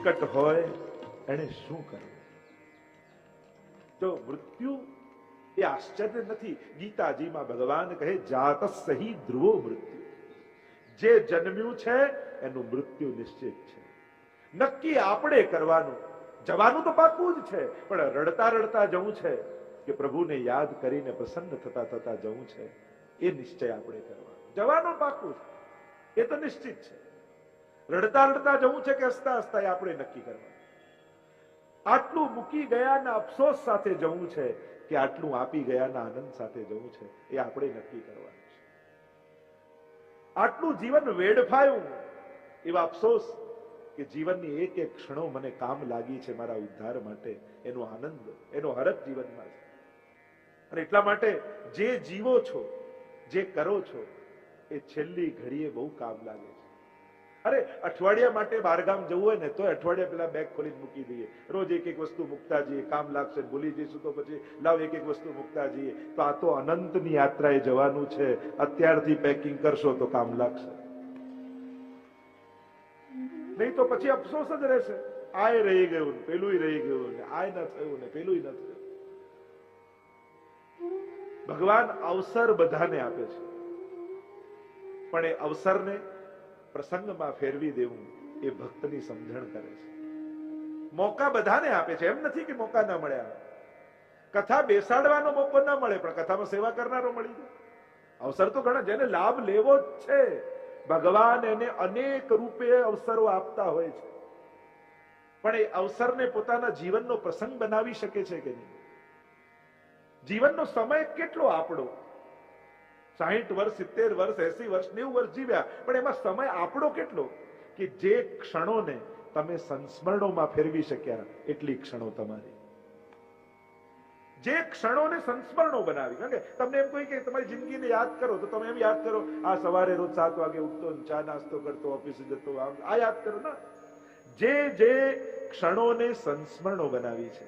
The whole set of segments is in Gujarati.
નિકટ હોય એને શું કરવું? જો મૃત્યુ એ આશ્ચર્ય નથી. ગીતાજીમાં ભગવાન કહે જાત સહી ધ્રુવો મૃત્યુ. જે જન્મ્યું છે એનું મૃત્યુ નિશ્ચિત છે. નક્કી આપણે કરવાનું. જવાનું તો પાકું જ છે, પણ રડતા રડતા જવું છે કે પ્રભુને યાદ કરીને પ્રસન્ન થતા થતા જવું છે, એ નિશ્ચય આપણે કરવાનો. જવાનું પાકું છે, એ તો નિશ્ચિત છે. રડતા રડતા જવું છે કે હસતા હસતા, એ આપણે નક્કી કરવાનું. આટલું મૂકી ગયાના અફસોસ સાથે જવું છે કે આટલું આપી ગયાના આનંદ સાથે જવું છે, એ આપણે નક્કી કરવાનું છે. આટલું જીવન વેડફાયું એવા અફસોસ કે જીવનની એક એક ક્ષણો મને કામ લાગી છે મારા ઉદ્ધાર માટે, એનો આનંદ, એનો હરખ જીવનમાં છે. અને એટલા માટે જે જીવો છો, જે કરો છો, એ છેલ્લી ઘડીએ બહુ કામ લાગે છે. અરે અઠવાડિયા માટે બહારગામ જવું હોય ને તો અઠવાડિયા પેલા બેગ ખોલીને મૂકી દઈએ. રોજ એક એક વસ્તુ મૂકતા જઈએ. કામ લાગશે, ભૂલી જઈશું તો પછી લાવ એક એક વસ્તુ મૂકતા જઈએ. તો આ તો અનંતની યાત્રાએ જવાનું છે. અત્યારથી પેકિંગ કરશો તો કામ લાગશે, નહીં તો પછી અફસોસ જ રહેશે. આય રહી ગયું, પેલું રહી ગયું, ને આય ન થયું ને પેલું ન થયું. ભગવાન અવસર બધાને આપે છે, પણ એ અવસરને પ્રસંગમાં ફેરવી દેવું એ ભક્તની સમજણ કરે છે. મોકા બધાને આપે છે, એમ નથી કે મોકા ના મળ્યા. કથા બેસાડવાનો મોકો ના મળે, પણ કથામાં સેવા કરનારો મળી જાય. અવસર તો ઘણા, જેને લાભ લેવો જ છે. ભગવાન એને અનેક રૂપે અવસરો આપતા હોય છે, પણ એ અવસરને પોતાના જીવનનો પ્રસંગ બનાવી શકે છે કે નહીં? જીવનનો સમય કેટલો આપણો? 60 વર્ષ, 70 વર્ષ, 80 વર્ષ, 90 વર્ષ જીવ્યા, પણ એમાં સમય આપણો કેટલો? કે જે ક્ષણોને તમે સંસ્મરણોમાં ફેરવી શક્યા એટલી ક્ષણો તમારી. જે ક્ષણોને સંસ્મરણો બનાવી. કારણ કે તમને એમ કોઈ કે તમારી જિંદગીને યાદ કરો તો તમે એમ યાદ કરો, આ સવારે રોજ 7 વાગે ઉઠતો, ચા નાસ્તો કરતો, ઓફિસે જતો, આ યાદ કરો ના. જે જે ક્ષણોને સંસ્મરણો બનાવી છે.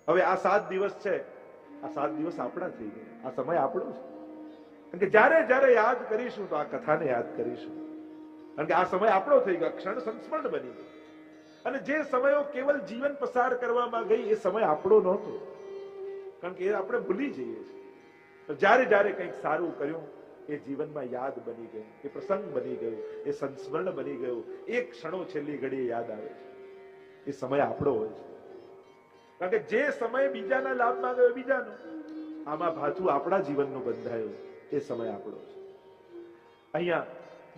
હવે આ 7 દિવસ છે, આ 7 દિવસ આપણા થઈ ગયા, આ સમય આપણો છે. કારણ કે જ્યારે જ્યારે યાદ કરીશું તો આ કથાને યાદ કરીશું. કારણ કે આ સમય આપણો થઈ ગયો, ક્ષણ સંસ્મરણ બની ગયો. અને જે સમયો કેવલ જીવન પસાર કરવામાં ગઈ એ સમય આપણો નહોતો, કારણ કે એ આપણે ભૂલી જઈએ છીએ. જ્યારે જ્યારે કંઈક સારું કર્યું એ જીવનમાં યાદ બની ગયું, એ પ્રસંગ બની ગયું, એ સંસ્મરણ બની ગયું. એક ક્ષણો છેલ્લી ઘડીએ યાદ આવે છે, એ સમય આપણો હોય છે. કારણ કે જે સમય બીજાના લાભમાં ગયો બીજાનો, આમાં પાછું આપણા જીવનનું બંધાયું, એ સમય આપણો છે. અહીંયા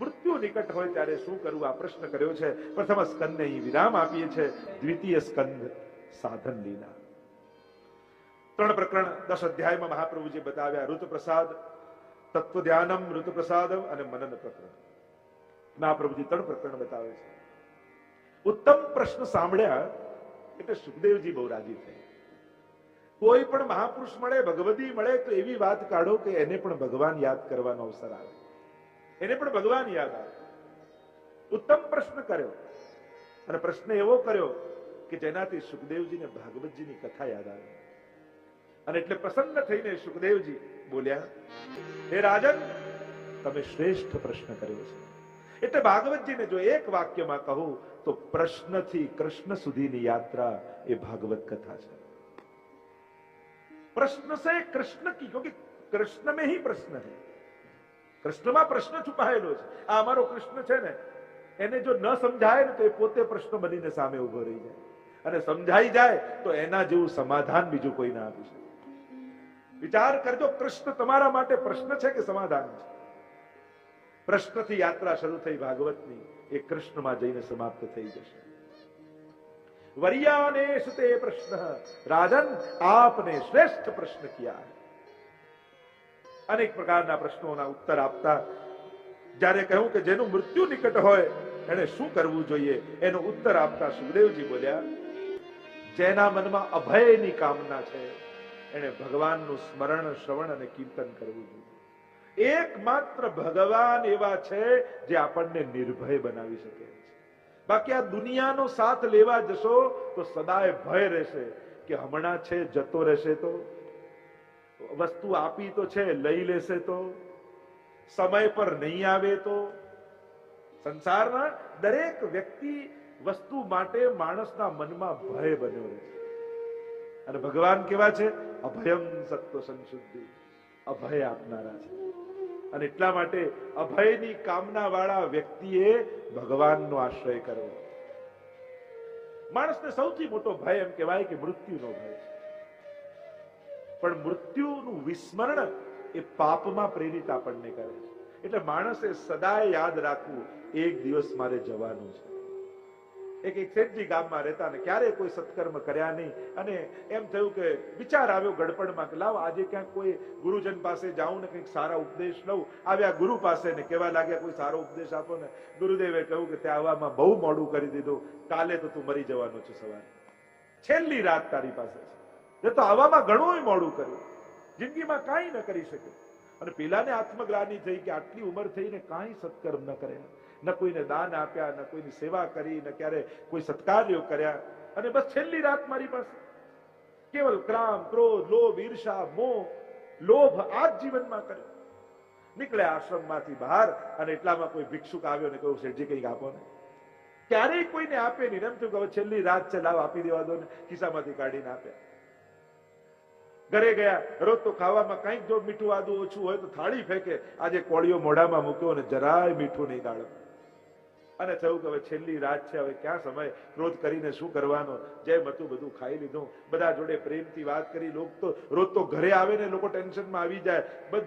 મૃત્યુ નિકટ હોય ત્યારે શું કરવું, આ પ્રશ્ન કર્યો છે. પ્રથમ સ્કંદને અહીં વિરામ આપીએ છીએ. દ્વિતીય સ્કંદ સાધન લીલા. 3 પ્રકરણ 10 અધ્યાયમાં મહાપ્રભુજી બતાવ્યા. ઋતુપ્રસાદ, તત્વ ધ્યાનમ, ઋતુપ્રસાદમ અને મનન પ્રકરણ. મહાપ્રભુજી 3 પ્રકરણ બતાવે છે. ઉત્તમ પ્રશ્ન સાંભળ્યા એટલે સુખદેવજી બહુ રાજી થયા. કોઈ પણ મહાપુરુષ મળે, ભગવદી મળે તો એવી વાત કાઢો કે એને પણ ભગવાન યાદ કરવાનો અવસર આવે, એને પણ ભગવાન યાદ આવે. ઉત્તમ પ્રશ્ન કર્યો, અને પ્રશ્ન એવો કર્યો કે જેનાથી સુખદેવજીને ભાગવતજીની કથા યાદ આવે. અને એટલે પ્રસન્ન થઈને સુખદેવજી બોલ્યા, હે રાજન, તમે શ્રેષ્ઠ પ્રશ્ન કર્યો છે. એટલે ભાગવતજીને જો એક વાક્યમાં કહું તો પ્રશ્નથી કૃષ્ણ સુધીની યાત્રા એ ભાગવત કથા છે. प्रश्न से कृष्ण की, क्योंकि कृष्ण में ही प्रश्न है. કૃષ્ણમાં પ્રશ્ન છુપાયેલો છે. આ અમારો કૃષ્ણ છે ને, એને જો ન સમજાય ને તો એ પોતે પ્રશ્ન બનીને સામે ઉભો રહી જાય, અને સમજાઈ જાય તો એના જેવું સમાધાન બીજું કોઈ ના આપી શકે. વિચાર કરજો, કૃષ્ણ તમારા માટે પ્રશ્ન છે કે સમાધાન છે? પ્રશ્નથી યાત્રા શરૂ થઈ ભાગવતની, એ કૃષ્ણમાં જઈને સમાપ્ત થઈ જશે. वरियानेश ते प्रश्न राजन, आपने श्रेष्ठ प्रश्न किया है. अनेक प्रकारना प्रश्नोना उत्तर आपता જ્યારે કહ્યું કે જેનું મૃત્યુ નિકટ હોય એને શું કરવું જોઈએ, એનો ઉત્તર આપતા સુખદેવજી બોલ્યા, જેના મનમાં અભયની કામના છે એને ભગવાનનું સ્મરણ, શ્રવણ અને કીર્તન કરવું જોઈએ. એકમાત્ર ભગવાન એવા છે જે આપણને નિર્ભય બનાવી શકે છે. બાકી આ દુનિયાનો સાથ લેવા જશો તો સદાય ભય રહેશે કે હમણાં છે જતો રહેશે, તો વસ્તુ આપી તો છે લઈ લેશે, તો સમય પર નહીં આવે તો. સંસારના દરેક વ્યક્તિ વસ્તુ માટે માણસના મનમાં ભય બન્યો રહે છે. અને ભગવાન કેવા છે? અભયમ સત્વ સંશુદ્ધિ, અભય આપનારા છે. અને એટલા માટે અભયની કામના વાળા વ્યક્તિએ ભગવાનનો આશ્રય કરવો. માણસને સૌથી મોટો ભય એમ કહેવાય કે મૃત્યુનો ભય છે. પણ મૃત્યુનું વિસ્મરણ એ પાપમાં પ્રેરિત આપણને કરે છે. એટલે માણસે સદાય યાદ રાખવું, એક દિવસ મારે જવાનું છે. એક શેઠજી ગામમાં રહેતા ને ક્યારે કોઈ સત્કર્મ કર્યા નહીં, અને એમ થયું કે વિચાર આવ્યો ગડપણમાં કે લાવ આજે ક્યાંક કોઈ ગુરુજન પાસે જાઉં ને કંઈક સારા ઉપદેશ લઉં. આવ્યા ગુરુ પાસે ને કહેવા લાગ્યા કોઈ સારો ઉપદેશ આપો ને. ગુરુદેવે કહ્યું કે ત્યાં આવવામાં બહુ મોડું કરી દીધું, કાલે તો તું મરી જવાનો છે સવારે, છેલ્લી રાત તારી પાસે છે. તો આવવામાં ઘણું મોડું કર્યું, જિંદગીમાં કાંઈ ન કરી શકે. અને પેલાને આત્મગ્લાનિ થઈ કે આટલી ઉંમર થઈને કાંઈ સત્કર્મ ન કર્યા, ન કોઈને દાન આપ્યા, ન કોઈની સેવા કરી, ન ક્યારે કોઈ સત્કાર્યો કર્યા, અને બસ છેલ્લી રાત મારી પાસે કેવલ ક્રામ, ક્રોધ, લોભ, ઈર્ષા, મોહ, લોભ આ જ જીવનમાં કર્યો. નીકળ્યા આશ્રમમાંથી બહાર, અને એટલામાં કોઈ ભિક્ષુક આવ્યો ને કહ્યું શેઠજી કંઈક આપો ને. ક્યારેય કોઈને આપે નહીં. એમ થયું કે હવે છેલ્લી રાત છે, લાવ આપી દેવા દો ને. ખિસ્સામાંથી કાઢીને આપ્યા. ઘરે ગયા, રોજ તો ખાવામાં કંઈક જો મીઠું આદું ઓછું હોય તો થાળી ફેંકે. આજે કોળીઓ મોઢામાં મૂક્યો અને જરાય મીઠું નહીં દાળ. અને થયું કે હવે છેલ્લી રાત છે, હવે ક્યાં સમય ક્રોધ કરીને શું કરવાનો. જેમ હતું બધું ખાઈ લીધું. બધા જોડે પ્રેમથી વાત કરી. લોક તો રોજ તો ઘરે આવે ને લોકો ટેન્શનમાં આવી જાય,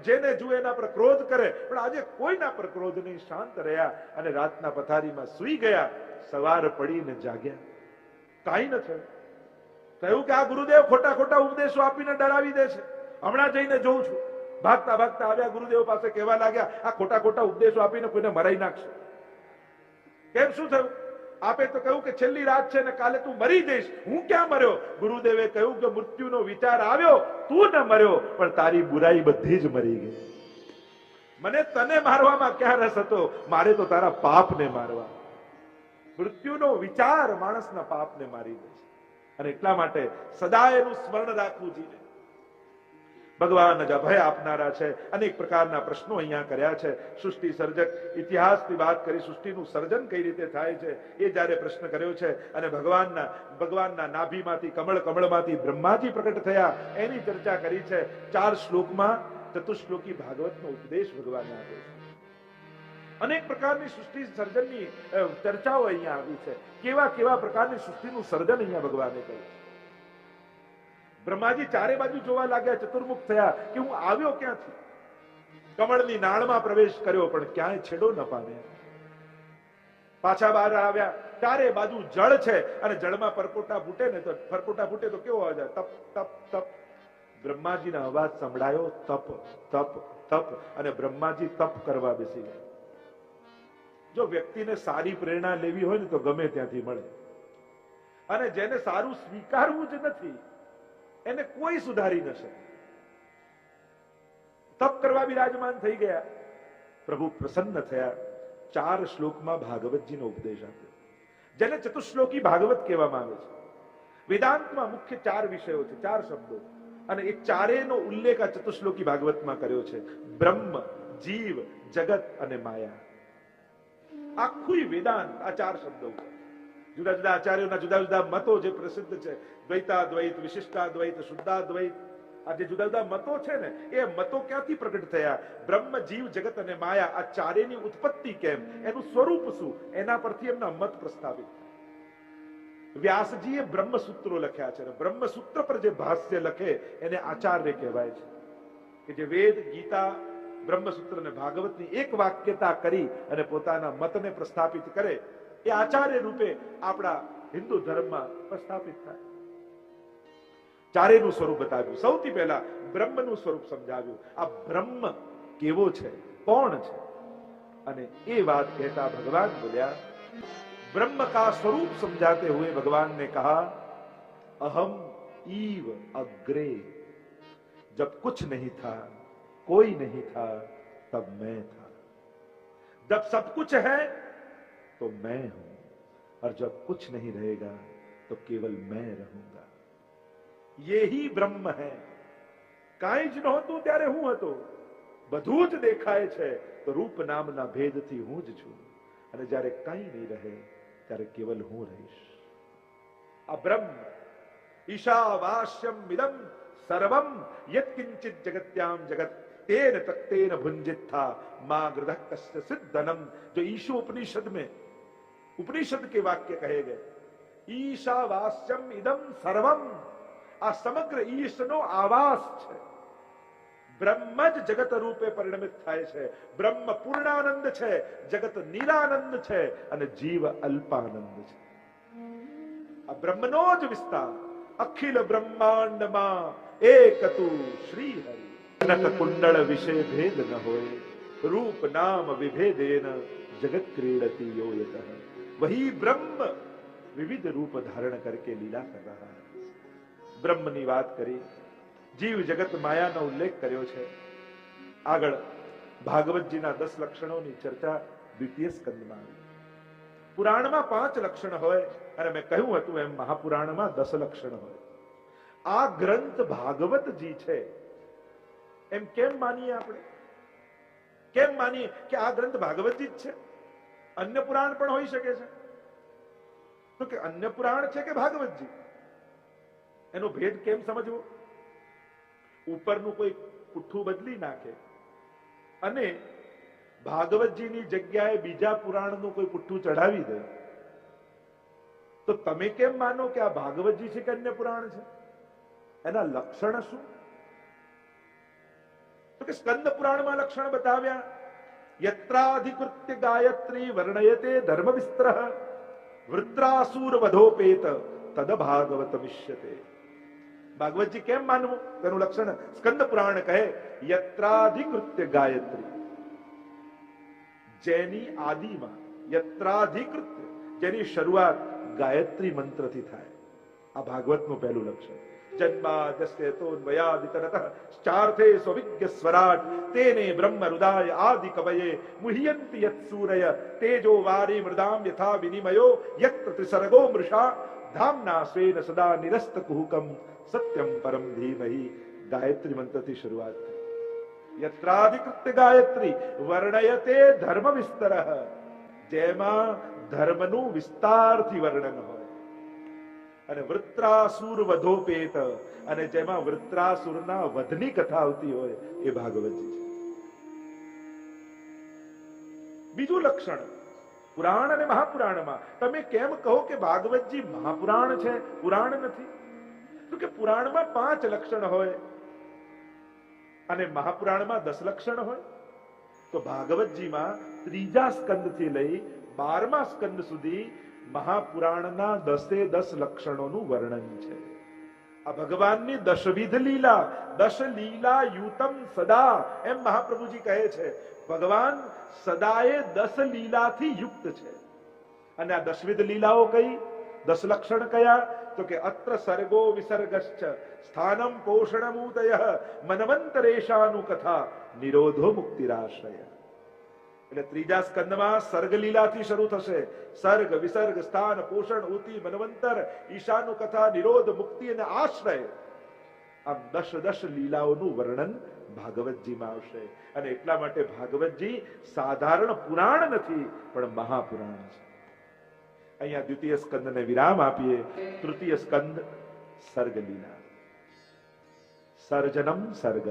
જેને જુએ એના પર ક્રોધ કરે. પણ આજે કોઈના પર ક્રોધ નહીં, શાંત રહ્યા અને રાતના પથારીમાં સૂઈ ગયા. સવાર પડીને જાગ્યા, કાંઈ ન થયું. કહ્યું કે આ ગુરુદેવ ખોટા ખોટા ઉપદેશો આપીને ડરાવી દે છે, હમણાં જઈને જોઉં છું. ભાગતા ભાગતા આવ્યા ગુરુદેવ પાસે, કહેવા લાગ્યા આ ખોટા ખોટા ઉપદેશો આપીને કોઈને મરાઈ નાખશે. કેમ, શું થયું? આપે તો કહ્યું કે છેલ્લી રાત છે ને કાલે તું મરી જઈશ. હું ક્યાં મર્યો? ગુરુદેવે કહ્યું કે મૃત્યુનો વિચાર આવ્યો, તું ન મર્યો, પણ તારી બુરાઈ બધી જ મરી ગઈ. મને તને મારવામાં ક્યાં રસ હતો? મારે તો તારા પાપને મારવા. મૃત્યુનો વિચાર માણસના પાપને મારી દે છે. અને એટલા માટે સદાય એનું સ્મરણ રાખવું જોઈએ. ભગવાન જ અભય આપનારા છે. અનેક પ્રકારના પ્રશ્નો અહીંયા કર્યા છે. સૃષ્ટિ સર્જક, ઇતિહાસની વાત કરી, સૃષ્ટિનું સર્જન કઈ રીતે થાય છે એ જ્યારે પ્રશ્ન કર્યો છે. અને ભગવાનના નાભીમાંથી, કમળમાંથી બ્રહ્માજી પ્રકટ થયા એની ચર્ચા કરી છે. 4 શ્લોકમાં ચતુશ્લોકી ભાગવતનો ઉપદેશ ભગવાને આપ્યો છે. અનેક પ્રકારની સૃષ્ટિ સર્જનની ચર્ચાઓ અહીંયા આવી છે. કેવા કેવા પ્રકારની સૃષ્ટિનું સર્જન અહીંયા ભગવાને કર્યું. બ્રહ્માજી ચારે બાજુ જોવા લાગ્યા, ચતુર્મુખ થયા કે હું આવ્યો ક્યાંથી. કમળની નાળમાં પ્રવેશ કર્યો પણ ક્યાંય છેડો ન પામ્યા. પાછા બહાર આવ્યા, ચારે બાજુ જળ છે અને જળમાં પરપોટા ફૂટે ને તો પરપોટા ફૂટે તો કેવો અવાજ આવે? તપ તપ તપ. બ્રહ્માજીનો અવાજ સંભળાયો, તપ તપ તપ. અને બ્રહ્માજી તપ કરવા બેસી ગયા. જો વ્યક્તિને સારી પ્રેરણા લેવી હોય ને તો ગમે ત્યાંથી મળે. અને જેને સારું સ્વીકારવું જ નથી એને કોઈ સુધારી ન શકે. તપ કરવા બિરાજમાન થઈ ગયા. પ્રભુ પ્રસન્ન થયા. 4 શ્લોકમાં ભાગવતજીનો ઉપદેશ આપ્યો, જેને ચતુશ્લોકી ભાગવત કહેવામાં આવે છે. વેદાંતમાં મુખ્ય 4 વિષયો છે, 4 શબ્દો, અને એ ચારેયનો ઉલ્લેખ આ ચતુશ્લોકી ભાગવતમાં કર્યો છે. બ્રહ્મ, જીવ, જગત અને માયા. આખું વેદાંત આ 4 શબ્દો. જુદા જુદા આચાર્યોના જુદા જુદા મતો જે પ્રસિદ્ધ છે, દ્વૈતાદ્વૈત, વિશિષ્ટાદ્વૈત, શુદ્ધાદ્વૈત, આ જે જુદા જુદા મતો છે ને એ મતો ક્યાંથી પ્રગટ થયા? બ્રહ્મ, જીવ, જગત અને માયા, આ ચારેયની ઉત્પત્તિ કેમ, એનું સ્વરૂપ શું, એના પરથી એમના મત પ્રસ્તાવિત. વ્યાસજીએ બ્રહ્મસૂત્રો લખ્યા છે. બ્રહ્મસૂત્ર પર જે ભાષ્ય લખે એને આચાર્ય કહેવાય છે. કે જે વેદ, ગીતા, બ્રહ્મસૂત્ર અને ભાગવતની એક વાક્યતા કરી અને પોતાના મતને પ્રસ્થાપિત કરે, એ આચાર્ય રૂપે આપણા હિન્દુ ધર્મમાં પ્રસ્થાપિત થાય. ચારેયનું સ્વરૂપ બતાવ્યું. સૌથી પહેલા બ્રહ્મનું સ્વરૂપ સમજાવ્યું. આ બ્રહ્મ કેવો છે, કોણ છે? અને એ વાત કહેતા ભગવાન બોલ્યા, ब्रह्म का स्वरूप समझाते हुए भगवान ने कहा, अहम ईव अग्रे. जब कुछ नहीं था, कोई नहीं था, तब मैं था. जब सब कुछ है तो मैं हूं, और जब कुछ नहीं रहेगा तो केवल मैं रहूंगा. ये ही ब्रह्म है. કાંઈ જ નહોતું ત્યારે હું હતો, બધું જ દેખાય છે તો રૂપ નામના ભેદથી હું જ છું. અને જ્યારે કંઈ નહીં રહે ત્યારે કેવલ હું રહીશ. આ બ્રહ્મ ઈશાવાસ્યમ ઇદમ સર્વમ યત્કિંચિત જગત્યામ જગત તેન તત્તેન ભુંજિત્થા મા ગૃધઃ કસ્ય સિદ્ધનમ. जो ईशो उपनिषद में, उपनिषद के वाक्य कहे गए, ईशावास्यम इदम सर्वम, આ સમગ્ર ઈશનો આવાસ છે. બ્રહ્મ જ જગત રૂપે પરિણમિત થાય છે. બ્રહ્મ પૂર્ણાનંદ છે, જગત નિરાનંદ છે અને જીવ અલ્પાનંદ છે. આ બ્રહ્મનો જ વિસ્તાર અખિલ બ્રહ્માંડમાં એક તું શ્રી હરિ. નક કુંડળ વિશે ભેદ ન હોય, रूप नाम विभेदेन जगत क्रीडति यो यतः. वही ब्रह्म विविध रूप धारण करके लीला कर रहा है. બ્રહ્મની વાત કરી, જીવ જગત માયાનો ઉલ્લેખ કર્યો છે. આગળ ભાગવતજીના 10 લક્ષણોની ચર્ચા દ્વિતીય સ્કંદમાં આવી. પુરાણમાં 5 લક્ષણ હોય અને મેં કહ્યું હતું એમ મહાપુરાણમાં 10 લક્ષણ હોય. આ ગ્રંથ ભાગવતજી છે એમ કેમ માનીએ આપણે? કેમ માનીએ કે આ ગ્રંથ ભાગવતજી જ છે? અન્ય પુરાણ પણ હોઈ શકે છે. તો કે અન્ય પુરાણ છે કે ભાગવતજી, એનો ભેદ કેમ સમજવો? ઉપરનું કોઈ પુઠ્ઠું બદલી નાખે અને ભાગવતજીની જગ્યાએ બીજા પુરાણનું કોઈ પુઠ્ઠું ચડાવી દે તો તમે કેમ માનો કે આ ભાગવતજી છે કે અન્ય પુરાણ છે? એના લક્ષણ શું? તો કે સ્કંદ પુરાણમાં લક્ષણ બતાવ્યા. યત્રાધિકૃત્ય ગાયત્રી વર્ણયતે ધર્મ વિસ્તરઃ વૃત્રાસુર વધોપેત તદ ભાગવતમિષ્યતે. ભાગવતજી કેમ માનવું? તેનું લક્ષણ સ્કંદ પુરાણ કહે યત્રાધિકૃત્ય ગાયત્રી, જેની આદિમાં યત્રાધિકૃત્ય, જેની શરૂઆત ગાયત્રી મંત્રથી થાય. આ ભાગવતનું પહેલું લક્ષણ. જન્માદ્યસ્તોન્વયાદિતરતઃ ચાર્થે સ્વવિજ્ઞ સ્વરાટ તેને બ્રહ્મ હૃદાય આદિ કવયે મુહ્યન્તિ યત સૂરય તેજો વારી મૃદામ યથા વિનિમયો યત્ર ત્રિસર્ગો મૃષા ધામના સ્વેન સદા નિરસ્ત કુહકમ સત્યમ પરમ ધીમહિ. ગાયત્રી મંત્રથી શરૂઆત થઈ. યત્રાધિકૃત્ય ગાયત્રી વર્ણયતે ધર્મ વિસ્તરઃ, જેમાં ધર્મનું વિસ્તારથી વર્ણન હોય. અને વૃત્રાસુર વધોપેત, અને જેમાં વૃત્રાસુરના વધની કથા આવતી હોય એ ભાગવતજી છે. બીજું લક્ષણ પુરાણ અને મહાપુરાણમાં. તમે કેમ કહો કે ભાગવતજી મહાપુરાણ છે, પુરાણ નથી? તો કે પુરાણમાં 5 લક્ષણ હોય અને મહાપુરાણમાં 10 લક્ષણ હોય. તો ભાગવતજીમાં 3જા સ્કંદથી લઈ 12મા સ્કંદ સુધી મહાપુરાણના 10 લક્ષણોનું વર્ણન છે. આ ભગવાનની 10 લીલા, 10 લીલા યુતમ સદા, એમ મહાપ્રભુજી કહે છે. ભગવાન સદાએ 10 લીલાથી યુક્ત છે. અને આ 10 લીલાઓ કઈ, 10 લક્ષણ કયા? તો કે અત્ર સર્ગો વિસર્ગશ્ચ સ્થાનમ પોષણમૂતયઃ મનવંતરેશાનુ કથા નિરોધો મુક્તિરાશ્રય. એટલે 3જા સ્કંદમાં સર્ગ લીલાથી શરૂ થશે. સર્ગ, વિસર્ગ, સ્થાન, પોષણ, ઉતિ, મનવંતર, ઈશાનું કથા, નિરોધ, મુક્તિ અને આશ્રય. આમ 10 લીલાઓનું વર્ણન ભાગવતજીમાં આવશે. અને એટલા માટે ભાગવતજી સાધારણ પુરાણ નથી પણ મહાપુરાણ છે. અહીંયા દ્વિતીય સ્કંદને વિરામ આપીએ. તૃતીય સ્કંદ સર્ગ લીલા. સર્જનમ સર્ગ.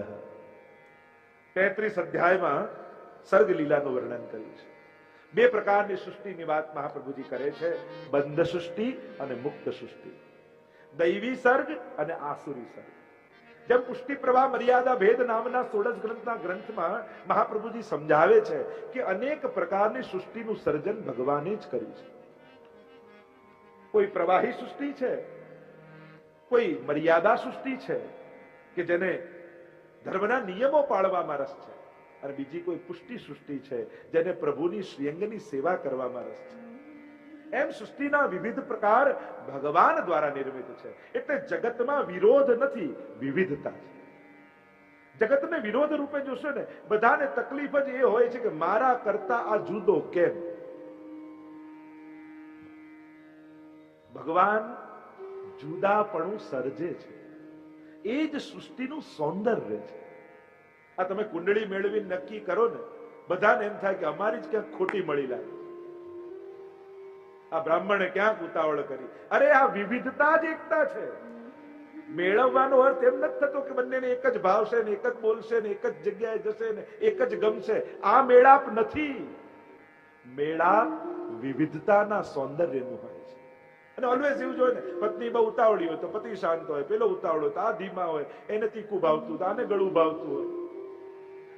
33 અધ્યાયમાં સર્ગ લીલાનું વર્ણન કર્યું છે. 2 પ્રકારની સૃષ્ટિની વાત મહાપ્રભુજી કરે છે, બંધ સૃષ્ટિ અને મુક્ત સૃષ્ટિ, દૈવી સર્ગ અને આસુરી સર્ગ. જેમ પુષ્ટિ પ્રવાહ મર્યાદા ભેદ નામના 16 ગ્રંથના ગ્રંથમાં મહાપ્રભુજી સમજાવે છે કે અનેક પ્રકારની સૃષ્ટિનું સર્જન ભગવાને જ કર્યું છે. કોઈ પ્રવાહી સૃષ્ટિ છે, કોઈ મર્યાદા સૃષ્ટિ છે કે જેને ધર્મના નિયમો પાળવામાં રસ છે, અને બીજી કોઈ પુષ્ટિ સૃષ્ટિ છે જેને પ્રભુની શ્રીઅંગની સેવા કરવામાં રસ છે. એમ સૃષ્ટિના વિવિધ પ્રકાર ભગવાન દ્વારા નિર્મિત છે. એટલે જગતમાં વિરોધ નથી, વિવિધતા છે. જગતને વિરોધ રૂપે જોશો ને, બધાને તકલીફ જ એ હોય છે કે મારા કરતા આ જુદો કેમ? ભગવાન જુદાપણું સર્જે છે, એ જ સૃષ્ટિનું સૌંદર્ય છે. આ તમે કુંડળી મેળવી નક્કી કરો ને, બધાને એમ થાય કે અમારી જ ક્યાંક ખોટી મળી લાગે. આ બ્રાહ્મણે ક્યાંક ઉતાવળ કરી. અરે આ વિવિધતા જ એકતા છે. મેળવવાનો અર્થ એમ નથી થતો કે બંનેને એક જ ભાવશે ને એક જ બોલશે ને એક જ જગ્યાએ જશે ને એક જ ગમશે. આ મેળાપ નથી. મેળાપ વિવિધતાના સૌંદર્યનું હોય છે. અને ઓલવેઝ એવું જોઈએ ને, પત્ની બહુ ઉતાવળી હોય તો પતિ શાંત હોય, પેલો ઉતાવળો હોય તો આ ધીમા હોય, એને તીખું ભાવતું આને ગળું ભાવતું હોય.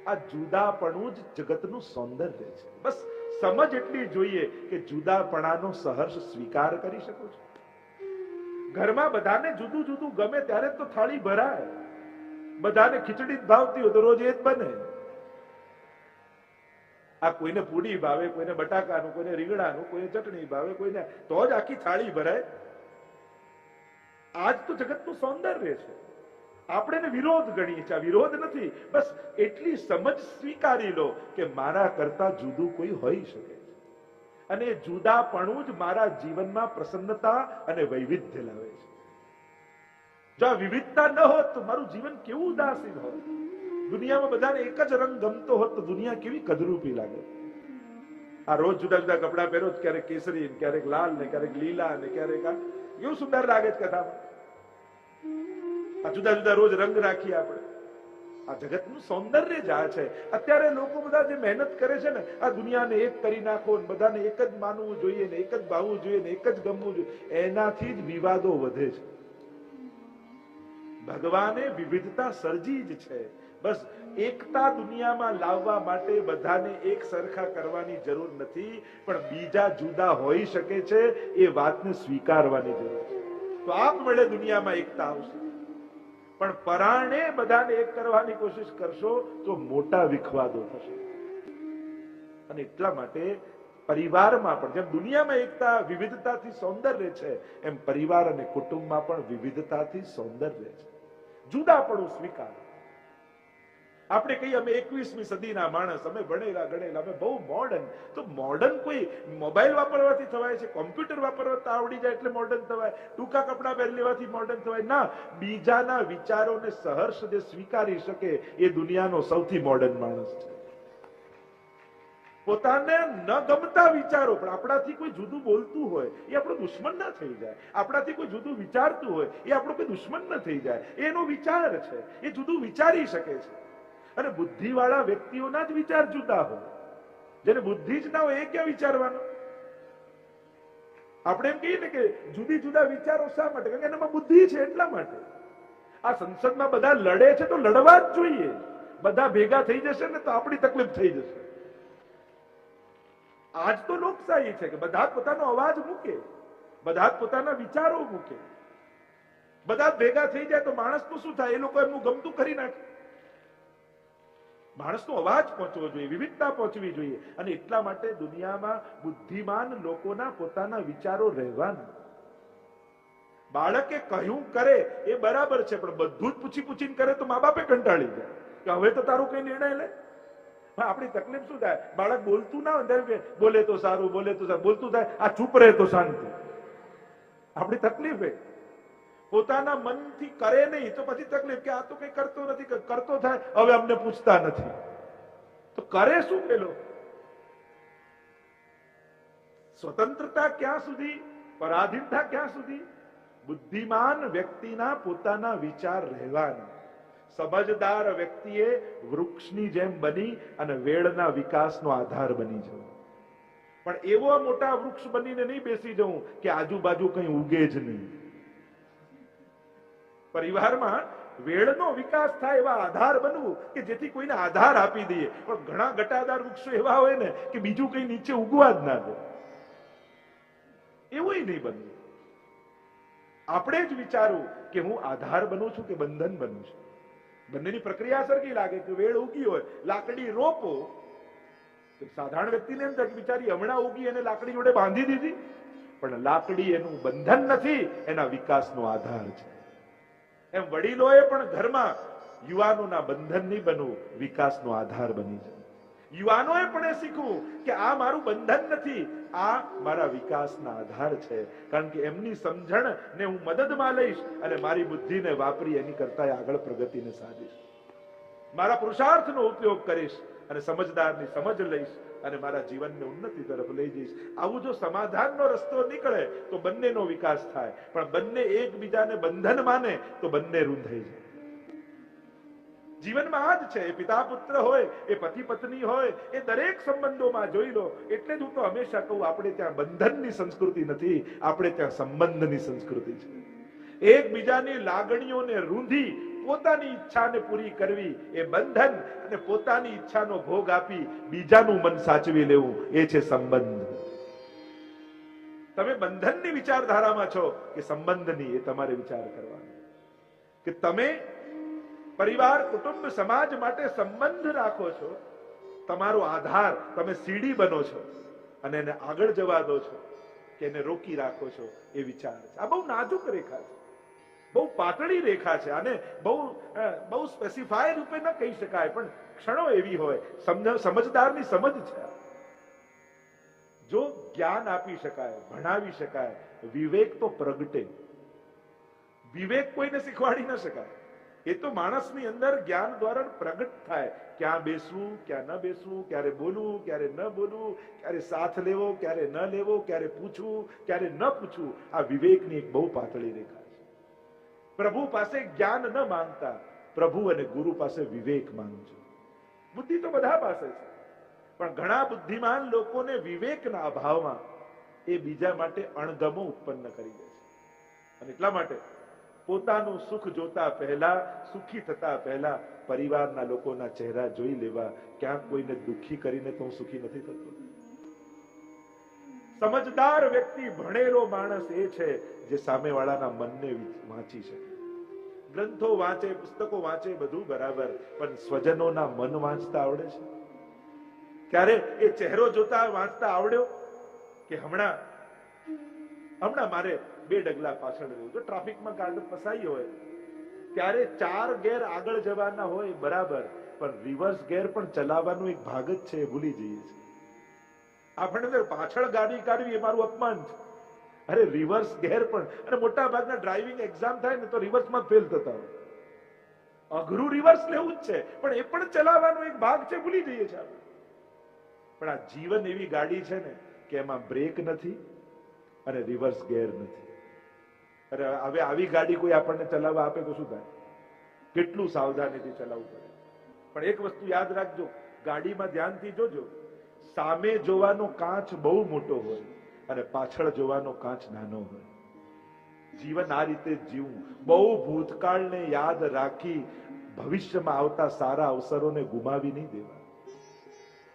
આ જુદાપણું જ જગતનું સૌંદર્ય છે. બસ સમજ એટલી જોઈએ કે જુદાપણાનો સહર્ષ સ્વીકાર કરી શકો છો. ઘરમાં બધાને જુદું જુદું ગમે ત્યારે તો થાળી ભરાય. બધાને ખીચડી જ ભાવતી હોય તો રોજ એ જ બને. આ કોઈને પૂડી ભાવે, કોઈને બટાકાનું, કોઈને રીંગણાનું, કોઈને ચટણી ભાવે, કોઈને તો જ આખી થાળી ભરાય. આજ તો જગતનું સૌંદર્ય છે. આપણે એને વિરોધ ગણીએ છીએ. આ વિરોધ નથી. બસ એટલી સમજ સ્વીકારી લો કે મારા કરતા જુદું કોઈ હોઈ શકે, અને જુદાપણું જ મારા જીવનમાં પ્રસન્નતા અને વૈવિધ્ય લાવે છે. જો આ વિવિધતા ન હોત તો મારું જીવન કેવું ઉદાસીન હોત. દુનિયામાં બધાને એક જ રંગ ગમતો હોત તો દુનિયા કેવી કદરૂપી લાગે. આ રોજ જુદા જુદા કપડા પહેરો, ક્યારેક કેસરી, ક્યારેક લાલ ને ક્યારેક લીલા ને ક્યારેક આ, કેવું સુંદર લાગે છે કથામાં. આ જુદા જુદા રોજ રંગ રાખીએ આપણે. આ જગતનું સૌંદર્ય જ આ છે. અત્યારે લોકો બધા જે મહેનત કરે છે ને, આ દુનિયાને એક કરી નાખો, બધાને એક જ માનવું જોઈએ ને એક જ ભાવવું જોઈએ ને એક જ ગમવું જોઈએ, એનાથી જ વિવાદો વધે છે. ભગવાને વિવિધતા સર્જી જ છે. બસ એકતા દુનિયામાં લાવવા માટે બધાને એક સરખા કરવાની જરૂર નથી, પણ બીજા જુદા હોઈ શકે છે એ વાતને સ્વીકારવાની જરૂર છે. તો આપમેળે દુનિયામાં એકતા આવશે. પણ પરાણે બધાને એક કરવાની કોશિશ કરશો તો મોટા વિખવાદો થશે. અને એટલા માટે પરિવારમાં પણ જેમ દુનિયામાં એકતા વિવિધતાથી સૌંદર્ય છે, એમ પરિવાર અને કુટુંબમાં પણ વિવિધતાથી સૌંદર્ય છે. જુદાપણું સ્વીકાર. આપણે કહીએ અમે 21મી સદીના માણસ, અમે ભણેલા ગણેલા, અમે બહુ મોડર્ન. તો મોડર્ન કોઈ મોબાઈલ વાપરવાથી થવાય છે? કોમ્પ્યુટર વાપરવા આવડી જાય એટલે મોડર્ન થવાય? ટૂંકા કપડા પહેરી લેવાથી મોડર્ન થવાય? ના. બીજાના વિચારોને સહર્ષ જે સ્વીકારી શકે એ દુનિયાનો સૌથી મોડર્ન માણસ છે. પોતાને ન ગમતા વિચારો, પણ આપણાથી કોઈ જુદું બોલતું હોય એ આપણો દુશ્મન ના થઈ જાય. આપણાથી કોઈ જુદું વિચારતું હોય એ આપણો કોઈ દુશ્મન ના થઈ જાય. એનો વિચાર છે, એ જુદું વિચારી શકે છે. અને બુદ્ધિવાળા વ્યક્તિઓના જ વિચાર જુદા હોય. જેને બુદ્ધિ જ ના હોય એ ક્યાં વિચારવાનો? આપણે એમ કહીએ ને કે જુદી જુદા વિચારો શા માટે? કારણ કે એનામાં બુદ્ધિ છે એટલા માટે. આ સંસદમાં બધા લડે છે તો લડવા જ જોઈએ. બધા ભેગા થઈ જશે ને તો આપણી તકલીફ થઈ જશે. આજ તો લોકશાહી છે કે બધા પોતાનો અવાજ મૂકે, બધા પોતાના વિચારો મૂકે, બધા ભેગા થઈ જાય તો માણસનું શું થાય? એ લોકો એમનું ગમતું કરી નાખે. માણસનો અવાજ પહોંચવો જોઈએ, વિવિધતા પહોંચવી જોઈએ. અને એટલા માટે દુનિયામાં બુદ્ધિમાન લોકોના પોતાના વિચારો રહેવાના. બાળકે કહ્યું કરે એ બરાબર છે, પણ બધું જ પૂછી પૂછીને કરે તો મા બાપે કંટાળી જાય કે હવે તો તારું કઈ નિર્ણય લે. આપણી તકલીફ શું થાય? બાળક બોલતું ના હોય બોલે તો સારું, બોલે તો સારું, બોલતું થાય આ ચૂપ રહે તો શાંતિ. આપણી તકલીફ એ પોતાના મનથી કરે નહીં તો પછી તકલીફ કે આ તો કઈ કરતો નથી, કરતો થાય હવે અમને પૂછતા નથી. તો કરે શું પેલો? સ્વતંત્રતા ક્યાં સુધી? પરાધીનતા ક્યાં સુધી? બુદ્ધિમાન વ્યક્તિના પોતાના વિચાર રહેવાના. સમજદાર વ્યક્તિએ વૃક્ષની જેમ બની અને વેળના વિકાસનો આધાર બની જવું. પણ એવો મોટા વૃક્ષ બનીને નહીં બેસી જવું કે આજુબાજુ કઈ ઉગે જ નહીં. પરિવારમાં વેળનો વિકાસ થાય એવા આધાર બનવું કે જેથી કોઈને આધાર આપી દઈએ. પણ ઘણા ઘટાદાર વૃક્ષો એવા હોય ને કે બીજું કઈ નીચે ઉગવા જ ના દે. એવું નહીં બનવું. આપણે જ વિચારવું કે હું આધાર બનું છું કે બંધન બનું છું. બંનેની પ્રક્રિયા સરખી લાગે કે વેળ ઉગી હોય, લાકડી રોપો. સાધારણ વ્યક્તિને એમ થાય કે બિચારી હમણાં ઉગી અને લાકડી જોડે બાંધી દીધી. પણ લાકડી એનું બંધન નથી, એના વિકાસનો આધાર છે. એમ વડીલોએ પણ ઘરમાં યુવાનોના બંધન નહીં બનવું, વિકાસનો આધાર બની જાય. યુવાનોએ પણ એ શીખવું કે આ મારું બંધન નથી, આ મારા વિકાસના આધાર છે. કારણ કે એમની સમજણ ને હું મદદમાં લઈશ અને મારી બુદ્ધિને વાપરી એની કરતા આગળ પ્રગતિને સાધીશ. મારા પુરુષાર્થનો ઉપયોગ કરીશ અને સમજદારની સમજ લઈશ અને મારા જીવનને ઉન્નતિ તરફ લઈ જઈશ. આવું જો સમાધાનનો રસ્તો નીકળે તો બંનેનો વિકાસ થાય, પણ બંને એકબીજાને બંધન માને તો બંને રૂંધાઈ જાય. જીવનમાં આ જ છે. એ પિતા પુત્ર હોય, એ પતિ પત્ની હોય, એ દરેક સંબંધોમાં જોઈ લો. એટલે જ હું તો હંમેશા કહું, આપણે ત્યાં બંધનની સંસ્કૃતિ નથી, આપણે ત્યાં સંબંધની સંસ્કૃતિ છે. એકબીજાની લાગણીઓને રૂંધી પોતાની ઈચ્છાને પૂરી કરવી એ બંધન, અને પોતાની ઈચ્છાનો ભોગ આપી બીજાનું મન સાચવી લેવું એ છે સંબંધ. તમે બંધનની વિચારધારામાં છો કે સંબંધની, એ તમારે વિચાર કરવાનો કે તમે પરિવાર, કુટુંબ, સમાજ માટે સંબંધ રાખો છો. તમારો આધાર, તમે સીડી બનો છો અને એને આગળ જવા દો છો કે એને રોકી રાખો છો, એ વિચાર છે. આ બહુ નાજુક રેખા છે, બહુ પાતળી રેખા છે. આને બહુ સ્પેસિફાય રૂપે ન કહી શકાય, પણ ક્ષણો એવી હોય. સમજદારની સમજ છે. જો જ્ઞાન આપી શકાય, ભણાવી શકાય, વિવેક તો પ્રગટે. વિવેક કોઈને શીખવાડી ન શકાય, એ તો માણસની અંદર જ્ઞાન દ્વારા પ્રગટ થાય. ક્યાં બેસવું, ક્યાં ન બેસવું, ક્યારે બોલવું, ક્યારે ન બોલવું, ક્યારે સાથ લેવો, ક્યારે ન લેવો, ક્યારે પૂછવું, ક્યારે ન પૂછવું. આ વિવેકની એક બહુ પાતળી રેખા છે. પ્રભુ પાસે જ્ઞાન ન માંગતા, પ્રભુ અને ગુરુ પાસે વિવેક માંગજો. બુદ્ધિ તો બધા પાસે છે, પણ ઘણા બુદ્ધિમાન લોકોને વિવેકના અભાવમાં એ બીજા માટે અણગમો ઉત્પન્ન કરી દે છે. અને એટલા માટે પોતાનું સુખ જોતા પહેલા, સુખી થતા પહેલા પરિવારના લોકોના ચહેરા જોઈ લેવા. ક્યાંક કોઈને દુઃખી કરીને તો હું સુખી નથી થતો. સમજદાર વ્યક્તિ, ભણેલો માણસ એ છે જે સામેવાળાના મનને વાંચી શકે. ગ્રંથો વાંચે, પુસ્તકો વાંચે, બધું બરાબર, પણ સ્વજનોના મન વાંચતા આવડે છે? ક્યારે એ ચહેરો જોતા વાંચતા આવડ્યો કે હમણાં મારે 2 ડગલા પાછળ રહેવું, જો ટ્રાફિકમાં ગાડી ફસાઈ હોય ત્યારે 4 ગેર આગળ જવાના હોય બરાબર, પણ રિવર્સ ગેર પણ ચલાવવાનો એક ભાગ જ છે, ભૂલી જઈએ છીએ. આપણે પાછળ ગાડી કાઢવી એ મારું અપમાન છે. અરે રિવર્સ ગેર પણ, અને મોટા ભાગના ડ્રાઇવિંગ એક્ઝામ થાય ને તો રિવર્સમાં ફેલ થતા હોય. અઘરું રિવર્સ લેવું જ છે, પણ એ પણ ચલાવવાનો એક ભાગ છે, ભૂલી જઈએ છીએ આપણે. પણ આ જીવન એવી ગાડી છે ને કે એમાં બ્રેક નથી અને રિવર્સ ગેર નથી. અરે હવે આવી ગાડી કોઈ આપણને ચલાવવા આપે તો શું થાય? કેટલું સાવધાનીથી ચલાવવું પડે. પણ એક વસ્તુ યાદ રાખજો, ગાડીમાં ધ્યાનથી જોજો, સામે જોવાનો કાચ બહુ મોટો હોય અને પાછળ જોવાનો કાચ નાનો હોય. જીવન આ રીતે જીવવું, બહુ ભૂતકાળને યાદ રાખી ભવિષ્યમાં આવતા સારા અવસરોને ગુમાવી નહીં દેવા.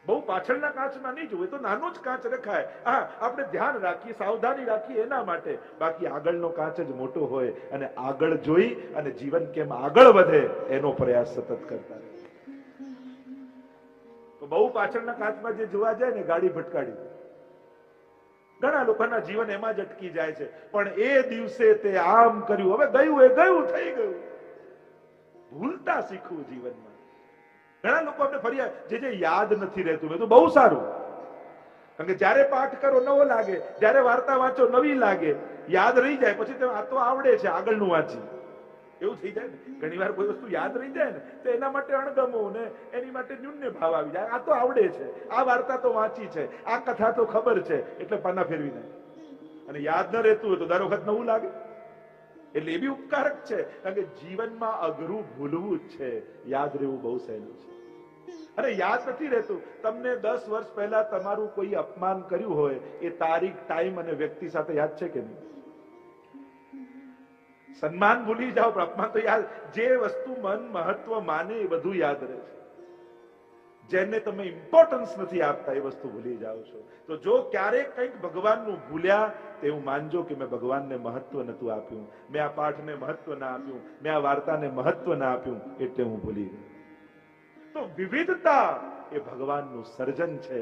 બહુ પાછળના કાચમાં નહીં જોવે, તો નાનો જ કાચ રખાય. હા, આપણે ધ્યાન રાખીએ, સાવધાની રાખીએ એના માટે. બાકી આગળનો કાચ જ મોટો હોય અને આગળ જોઈ અને જીવન કેમ આગળ વધે એનો પ્રયાસ સતત કરતા રહે. તો બહુ પાછળના કાચમાં જે જોવા જાય ને ગાડી ભટકાડી દે. ઘણા લોકોના જીવન એમાં જ અટકી જાય છે. પણ એ દિવસે તે આમ કર્યું, હવે ગયું એ ગયું, થઈ ગયું. ભૂલતા શીખવું જીવનમાં. ઘણા લોકો આપણે ફરિયાદ, જે યાદ નથી રહેતું, મેં તો બહુ સારું. કારણ કે જયારે પાઠ કરો નવો લાગે, જયારે વાર્તા વાંચો નવી લાગે, યાદ રહી જાય. પછી આ તો આવડે છે, આગળનું વાંચી, એવું થઈ જાય ને. ઘણી વાર કોઈ વસ્તુ યાદ રહી જાય ને તો એના માટે અણગમો ને એની માટે ન્યૂન્ય ભાવ આવી જાય. આ તો આવડે છે, આ વાર્તા તો વાંચી છે, આ કથા તો ખબર છે, એટલે પાના ફેરવી નાખે. અને યાદ ન રહેતું હોય તો દર વખત નવું લાગે. એટલે એ બી ઉપકારક છે, કારણ કે જીવનમાં અઘરું ભૂલવું જ છે, યાદ રહેવું બહુ સહેલું છે. અરે યાદ નથી રહેતું. તમને 10 વર્ષ પહેલા તમારું કોઈ અપમાન કર્યું હોય, એ તારીખ, ટાઈમ અને વ્યક્તિ સાથે યાદ છે કે નહીં? સન્માન ભૂલી જાઓ, પણ અપમાન તો યાદ. જે વસ્તુ મન મહત્વ માને એ બધું યાદ રહે છે. જેને તમે ઇમ્પોર્ટન્સ નથી આપતા એ વસ્તુ ભૂલી જાઓ છો. તો જો ક્યારેક કંઈક ભગવાનનું ભૂલ્યા તો એવું માનજો કે મેં ભગવાનને મહત્વ નતું આપ્યું, મેં આ પાઠને મહત્વ ના આપ્યું, મેં આ વાર્તાને મહત્વ ના આપ્યું, એટલે હું ભૂલી ગયો. તો વિવિધતા એ ભગવાનનું સર્જન છે.